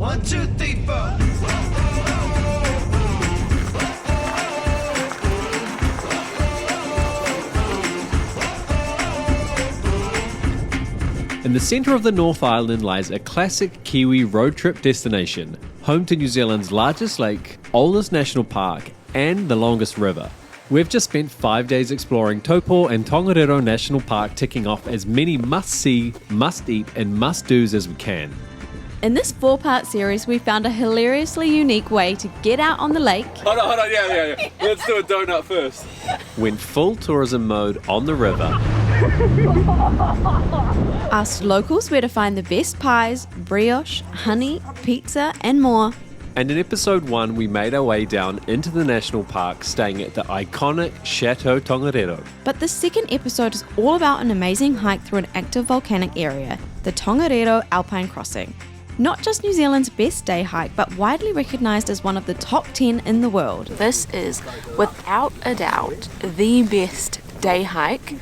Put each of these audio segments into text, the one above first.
1, 2, 3, 4. In the centre of the North Island lies a classic Kiwi road trip destination, home to New Zealand's largest lake, oldest national park, and the longest river. We've just spent 5 days exploring Taupo and Tongariro National Park, ticking off as many must-see, must-eat and must-dos as we can. In this 4-part series, we found a hilariously unique way to get out on the lake. Hold on, yeah. Let's do a donut first. Went full tourism mode on the river. Asked locals where to find the best pies, brioche, honey, pizza, and more. And in episode 1, we made our way down into the national park, staying at the iconic Chateau Tongariro. But the second episode is all about an amazing hike through an active volcanic area, the Tongariro Alpine Crossing. Not just New Zealand's best day hike, but widely recognised as one of the top 10 in the world. This is, without a doubt, the best day hike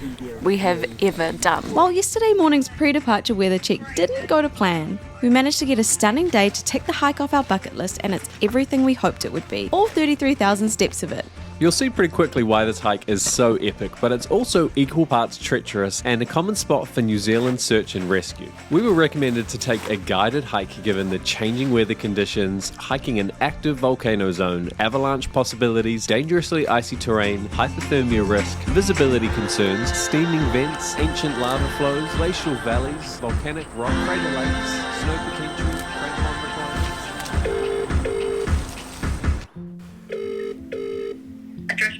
we have ever done. While yesterday morning's pre-departure weather check didn't go to plan, we managed to get a stunning day to tick the hike off our bucket list, and it's everything we hoped it would be. All 33,000 steps of it. You'll see pretty quickly why this hike is so epic, but it's also equal parts treacherous and a common spot for New Zealand search and rescue. We were recommended to take a guided hike given the changing weather conditions, hiking an active volcano zone, avalanche possibilities, dangerously icy terrain, hypothermia risk, visibility concerns, steaming vents, ancient lava flows, glacial valleys, volcanic rock crater lakes, snow potential, crankle requirements.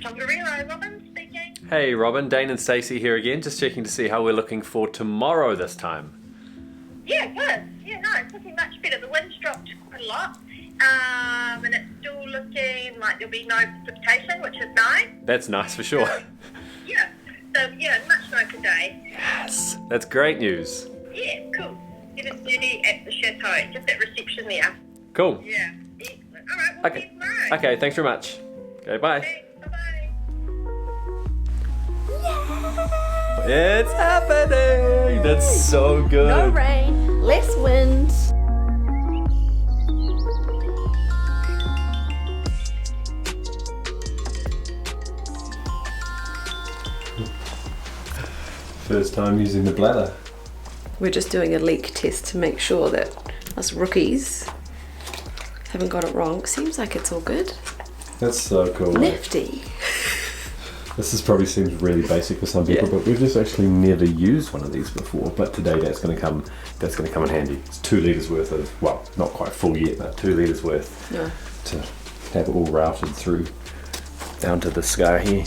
Tongariro, Robin speaking. Hey Robin, Dane and Stacey here again, just checking to see how we're looking for tomorrow this time. Yeah, good. Yeah, no, it's looking much better. The wind's dropped quite a lot, and it's still looking like there'll be no precipitation, which is nice. That's nice for sure. Much nicer day. Yes, that's great news. Yeah, cool. 7:30 at the chateau, just at reception there. Cool. Yeah, excellent. All right, we'll see you tomorrow. Okay, thanks very much. Okay, bye. Thanks, bye-bye. It's happening! That's so good. No rain, less wind. First time using the bladder. We're just doing a leak test to make sure that us rookies haven't got it wrong. Seems like it's all good. That's so cool. Nifty. This probably seems really basic for some people, but we've just actually never used one of these before. But today that's going to come in handy. It's 2 litres worth of, well, not quite full yet, but 2 litres worth to have it all routed through down to the scar here.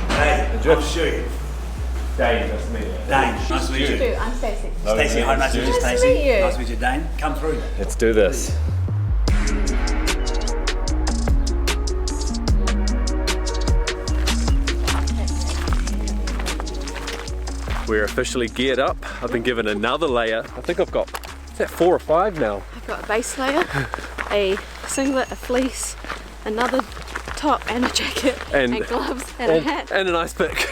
Hey, I'm Stu. Dane, nice to meet you. Dane, nice to meet you. I'm Stacey. Stacey, hi, nice to meet you, Nice to Stacey. meet you. Nice to meet you, Dane. Come through. Let's do this. We're officially geared up. I've been given another layer. I think I've got, is that 4 or 5 now? I've got a base layer, a singlet, a fleece, another top and a jacket, and gloves and a hat. And an ice pick.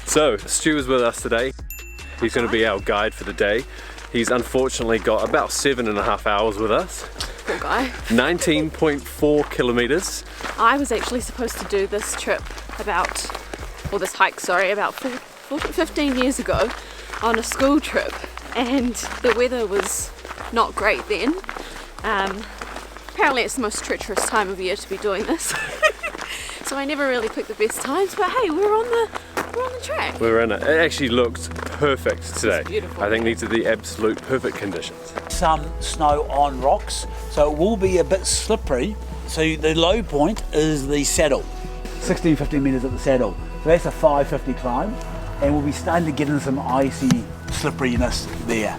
So, Stu is with us today. He's going to be our guide for the day. He's unfortunately got about 7.5 hours with us. Poor guy. 19.4 kilometres. I was actually supposed to do this trip about 15 years ago on a school trip, and the weather was not great then. Apparently it's the most treacherous time of year to be doing this. So I never really picked the best times, but hey, we're on the track. We're in it. It actually looked perfect today. It's beautiful. I think these are the absolute perfect conditions. Some snow on rocks, so it will be a bit slippery. So the low point is the saddle, 15 metres at the saddle. So that's a 550 climb, and we'll be starting to get in some icy slipperiness there.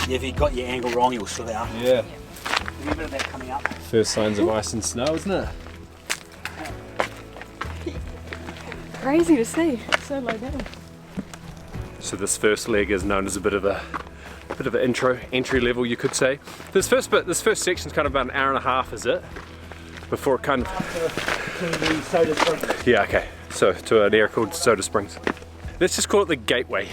Yeah, if you got your angle wrong, you'll slip out. Yeah. A little bit of that coming up. First signs of ice and snow, isn't it? Crazy to see, so low down. So this first leg is known as a bit of a bit of an entry level, you could say. This first section's kind of about an hour and a half, is it? Before it kind of... To the Soda Springs. Yeah, okay. So to an area called Soda Springs. Let's just call it the gateway.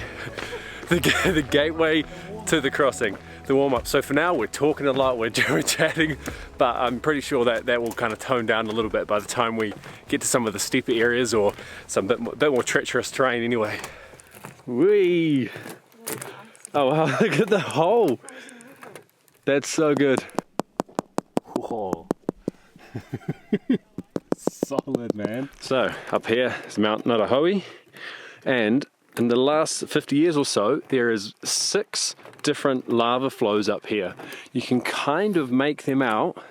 The gateway to the crossing, the warm-up. So for now we're talking a lot, we're chatting, but I'm pretty sure that will kind of tone down a little bit by the time we get to some of the steeper areas or some bit more treacherous terrain anyway. Whee! Oh wow, look at the hole! That's so good. Whoa. Solid, man. So up here is Mount Ngauruhoe, and in the last 50 years or so there is 6 different lava flows up here. You can kind of make them out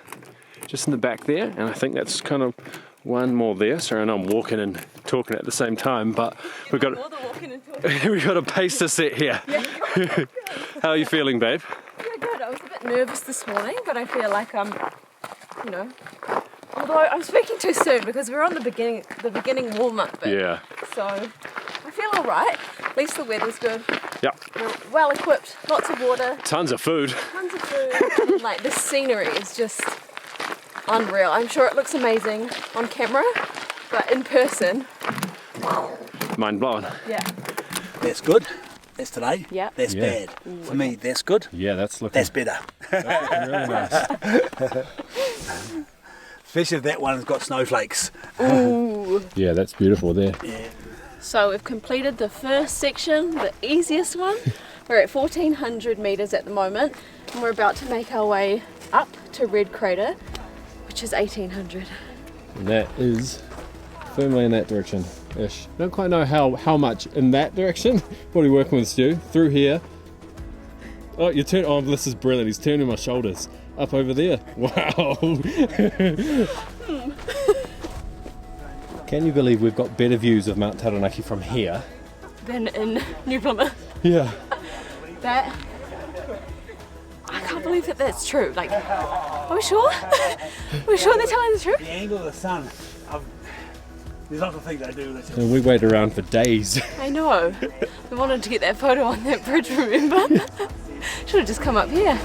just in the back there, and I think that's kind of one more there. Sorry, and I'm walking and talking at the same time, but we've got to pace the set here. Yeah. How are you feeling, babe? Yeah, good. I was a bit nervous this morning, but I feel like you know, although I'm speaking too soon because we're on the beginning warm-up bit. Yeah. So I feel all right. At least the weather's good. Yeah. We're well equipped. Lots of water. Tons of food. Tons of food. And like the scenery is just unreal. I'm sure it looks amazing on camera, but in person, Mind blown. yeah. That's good. That's today. Yeah. That's Yeah. bad. For me, that's good. Yeah, that's looking That's better. really nice. Especially if that one's got snowflakes. Ooh. Yeah, that's beautiful there. Yeah. So we've completed the first section, the easiest one. We're at 1400 meters at the moment, and we're about to make our way up to Red Crater, which is 1800. That is firmly in that direction ish. Don't quite know how much in that direction. What are you working with, Stu? Through here. Oh, you turn. Oh, this is brilliant. He's turning my shoulders up over there. Wow. Can you believe we've got better views of Mount Taranaki from here Than in New Plymouth. Yeah. That, I can't believe that that's true. Like, are we sure? Are we sure they're telling the truth? The angle of the sun, there's lots of things I do. And we wait around for days. I know. We wanted to get that photo on that bridge, remember? Should have just come up here.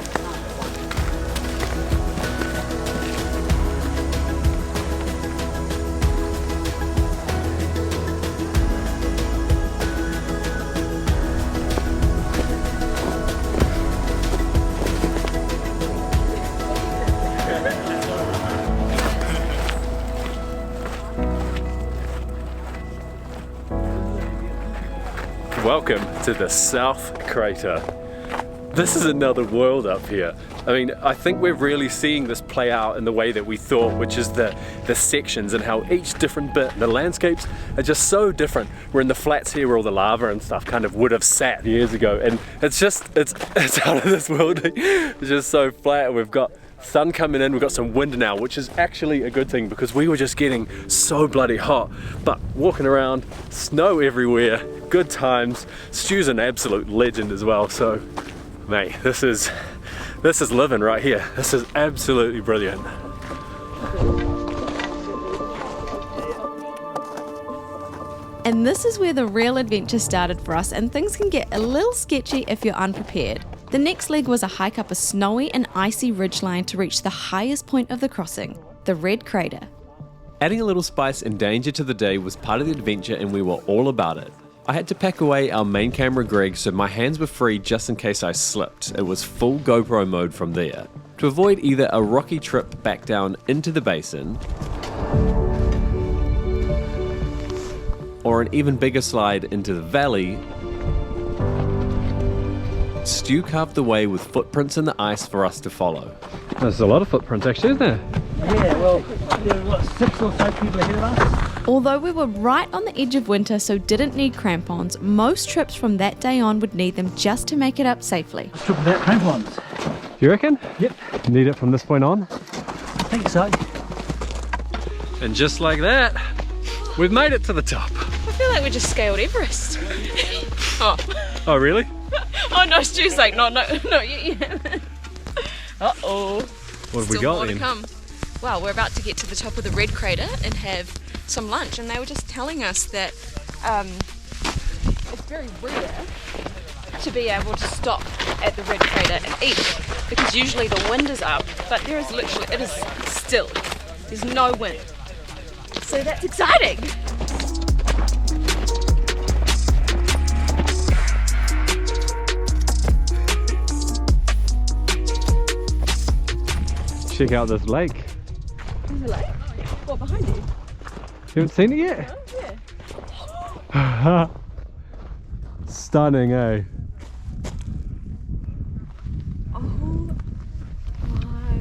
Welcome to the South Crater. This is another world up here. I mean, I think we're really seeing this play out in the way that we thought, which is the sections and how each different bit, the landscapes are just so different. We're in the flats here where all the lava and stuff kind of would have sat years ago, and it's out of this world. It's just so flat. We've got sun coming in, we've got some wind now, which is actually a good thing because we were just getting so bloody hot. But walking around, snow everywhere, good times. Stu's an absolute legend as well, so mate, this is living right here. This is absolutely brilliant. And this is where the real adventure started for us, and things can get a little sketchy if you're unprepared. The next leg was a hike up a snowy and icy ridgeline to reach the highest point of the crossing, the Red Crater. Adding a little spice and danger to the day was part of the adventure, and we were all about it. I had to pack away our main camera Greg so my hands were free just in case I slipped. It was full GoPro mode from there. To avoid either a rocky trip back down into the basin or an even bigger slide into the valley, Stu carved the way with footprints in the ice for us to follow. There's a lot of footprints actually, isn't there? Yeah, well, there were 6 or so people ahead of us. Although we were right on the edge of winter so didn't need crampons, most trips from that day on would need them just to make it up safely. Trip without crampons. You reckon? Yep. Need it from this point on? I think so. And just like that, we've made it to the top. I feel like we just scaled Everest. Oh really? Oh no, Stu's like, no, not yet. Uh-oh. What have we Still got more then? to come. Well, we're about to get to the top of the Red Crater and have some lunch, and they were just telling us that it's very rare to be able to stop at the red crater and eat, because usually the wind is up, but there is literally, it is still. There's no wind. So that's exciting. Check out this lake. There's a lake? What, behind you? You haven't seen it yet? Yeah. Stunning, eh? Oh my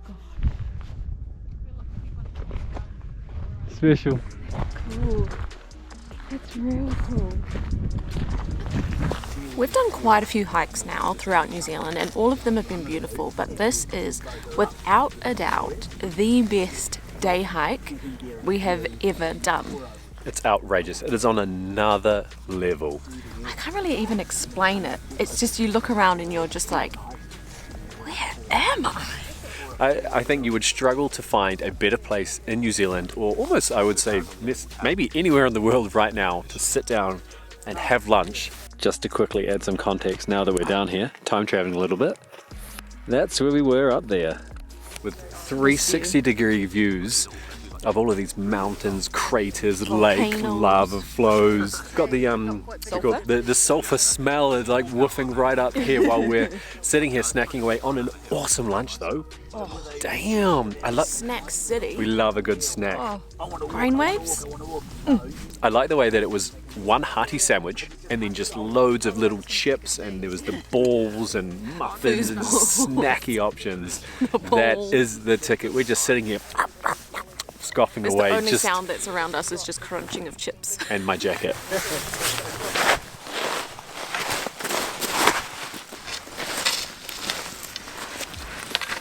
god. Special. Cool. That's real cool. We've done quite a few hikes now throughout New Zealand and all of them have been beautiful, but this is without a doubt the best day hike we have ever done. It's outrageous. It is on another level. I can't really even explain it. It's just you look around and you're just like, where am I? I think you would struggle to find a better place in New Zealand, or almost I would say maybe anywhere in the world right now, to sit down and have lunch. Just to quickly add some context now that we're down here, time traveling a little bit. That's where we were up there, with 360-degree views of all of these mountains, craters, lake, Volcanoes. lava flows. Got the the sulfur smell is like woofing right up here while we're sitting here snacking away on an awesome lunch though. Oh, Damn, Snack City. we love a good snack. Grain waves? I like the way that it was one hearty sandwich and then just loads of little chips, and there was the balls and muffins and snacky options. That balls. is the ticket. We're just sitting here scoffing It's away. the only just sound that's around us is just crunching of chips. and my jacket.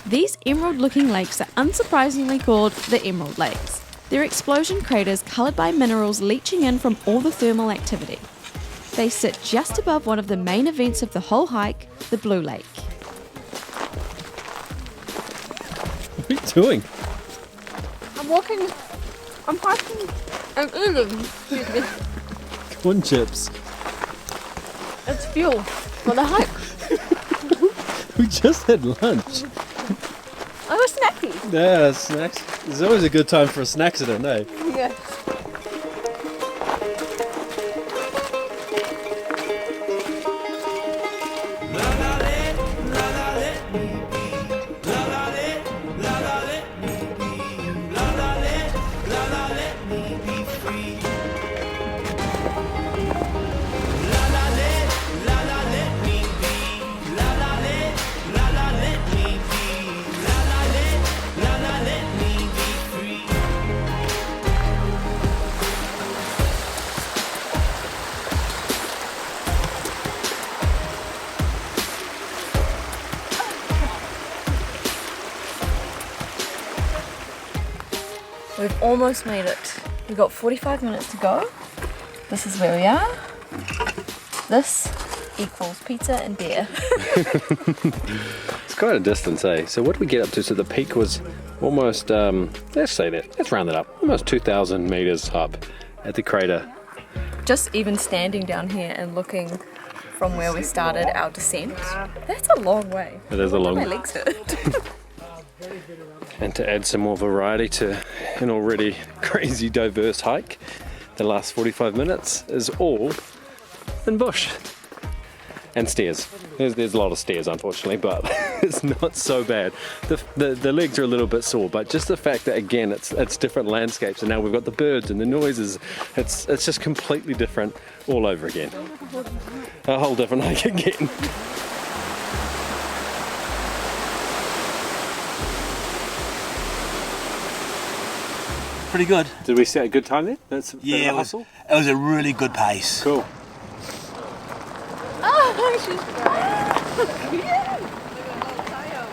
These emerald-looking lakes are unsurprisingly called the Emerald Lakes. They're explosion craters coloured by minerals leaching in from all the thermal activity. They sit just above one of the main events of the whole hike, the Blue Lake. What are you doing? I'm hiking and eating. Corn chips. It's fuel for the hike. We just had lunch. I was snacky. Yeah, snacks. It's always a good time for a snack accident, eh? Yeah. We've almost made it. We've got 45 minutes to go. This is where we are. This equals pizza and beer. It's quite a distance, eh? So what did we get up to? So the peak was almost, let's say that, let's round it up, almost 2,000 meters up at the crater. Just even standing down here and looking from where we started our descent, that's a long way. It is a long My way. legs hurt. And to add some more variety to an already crazy diverse hike, the last 45 minutes is all in bush and stairs. There's a lot of stairs, unfortunately, but it's not so bad. The legs are a little bit sore, but just the fact that again it's different landscapes, and now we've got the birds and the noises. It's just completely different all over again. A whole different hike again. Pretty good. Did we set a good time there? That's a bit of Yeah, a hustle. it was a really good pace. Cool. Oh, she's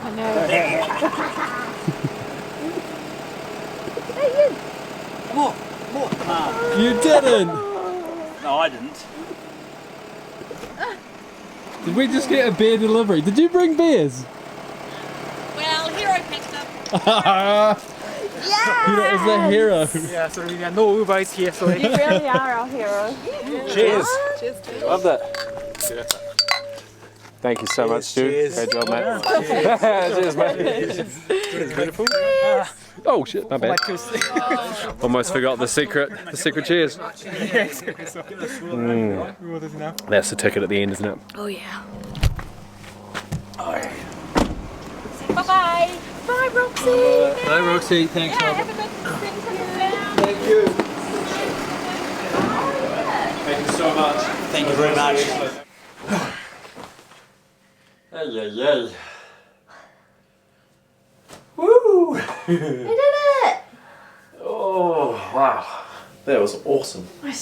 I know. What? You didn't. No, I didn't. Did we just get a beer delivery? Did you bring beers? Well, Hero picked them. Hero is the hero. Yeah, so we got no Uber Eats here, so You really are our hero. Cheers. Cheers to you. Love that. Thank you so much, Stu. Cheers. Great job, mate. Cheers, mate. It's beautiful. Oh shit, my bad. Almost forgot the secret cheers. That's the ticket at the end, isn't it? Oh yeah. Bye-bye. Bye, Roxy. Bye, Roxy. Thanks. Have a good thing for you. Thank you. Thank you so much. Thank you very much. Hey, yay, yay. Woo! We did it. Oh, wow. That was awesome. I